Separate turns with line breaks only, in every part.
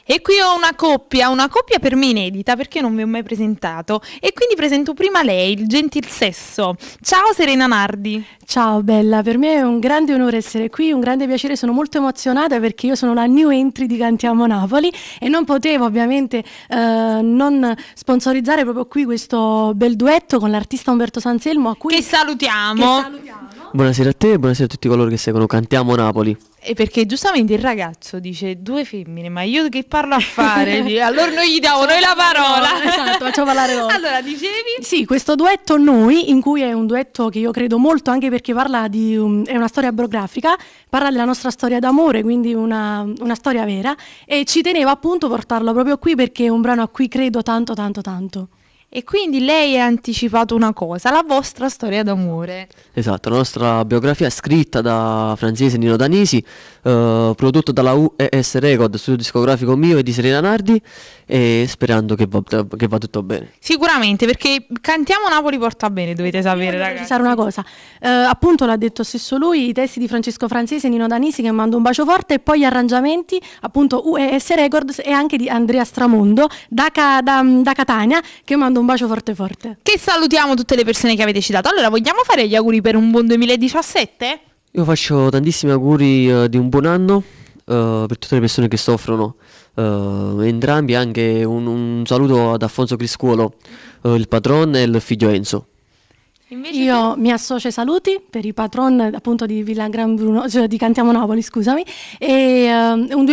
E qui ho una coppia per me inedita perché non vi ho mai presentato e quindi presento prima lei, il gentil sesso. Ciao Serena Nardi.
Ciao bella, per me è un grande onore essere qui, un grande piacere, sono molto emozionata perché io sono la new entry di Cantiamo Napoli e non potevo ovviamente non sponsorizzare proprio qui questo bel duetto con l'artista Umberto Sanselmo a cui
Che salutiamo.
Buonasera a te e buonasera a tutti coloro che seguono Cantiamo Napoli.
E perché giustamente il ragazzo dice 2 femmine, ma io che parlo a fare? Allora noi gli diamo noi la parola.
Esatto, facciamo parlare loro.
Allora, dicevi?
Sì, questo duetto Noi, in cui è un duetto che io credo molto anche perché parla di è una storia biografica, parla della nostra storia d'amore, quindi una storia vera, e ci tenevo appunto a portarlo proprio qui perché è un brano a cui credo tanto tanto tanto.
E quindi lei ha anticipato una cosa, la vostra storia d'amore.
Esatto, la nostra biografia è scritta da Francese Nino Danisi, prodotto dalla UES Record, studio discografico mio e di Serena Nardi, e sperando che va tutto bene.
Sicuramente, perché Cantiamo Napoli porta bene, dovete sapere, ragazzi.
Precisare una cosa, appunto l'ha detto stesso lui, i testi di Francesco Francese, Nino Danisi che manda un bacio forte e poi gli arrangiamenti appunto UES Records e anche di Andrea Stramondo da Catania che manda un bacio forte forte.
Che salutiamo tutte le persone che avete citato. Allora, vogliamo fare gli auguri per un buon 2017?
Io faccio tantissimi auguri di un buon anno per tutte le persone che soffrono, entrambi, anche un saluto ad Alfonso Criscuolo, il patron, e il figlio Enzo.
Invece
Io mi associo ai saluti per i patron appunto di Villa Gran Bruno, cioè di Cantiamo Napoli, scusami, e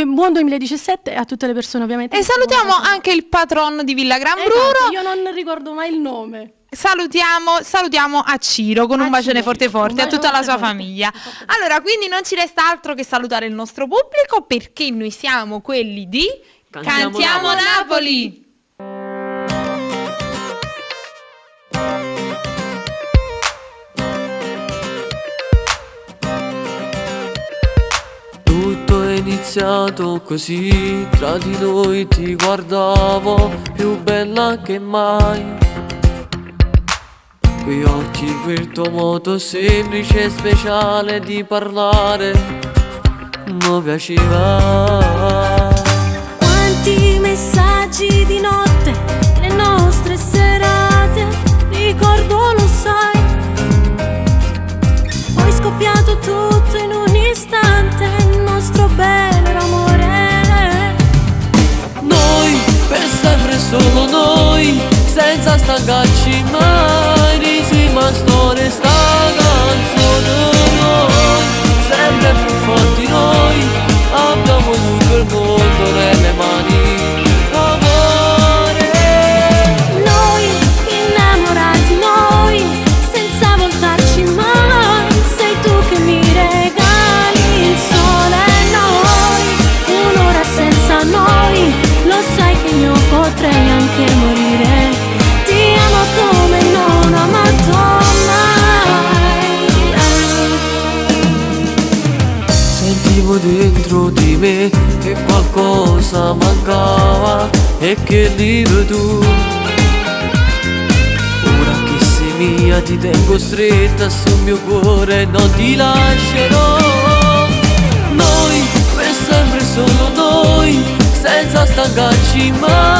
buon 2017 a tutte le persone ovviamente.
E salutiamo anche il patron di Villa Gran
Esatto,
Bruno.
io non ricordo mai il nome.
Salutiamo a Ciro con un bacione
Ciro,
forte forte
un
a tutta la
bacio
sua
forte.
famiglia. Allora, quindi non ci resta altro che salutare il nostro pubblico perché noi siamo quelli di Cantiamo Napoli.
Tutto è iniziato così, tra di noi ti guardavo, più bella che mai. Quei occhi, quel tuo modo semplice e speciale di parlare, mi piaceva.
Quanti messaggi di notte, le nostre serate, ricordo lo sai. Poi scoppiato tutto in un istante, il nostro bello amore.
Noi, per sempre solo noi, senza stancarci mai. Risima storia sta canzone, noi, sempre più forti noi, abbiamo tutto il mondo nelle mani. Amore,
Noi, innamorati noi, senza voltarci mai. Sei tu che mi regali il sole. Noi, un'ora senza noi, lo sai che io potrei anche morire. Ti amo come non ho amato mai.
sentivo dentro di me che qualcosa mancava e che eri tu. Ora che sei mia ti tengo stretta sul mio cuore e non ti lascerò. Noi, per sempre solo noi, senza stancarci mai.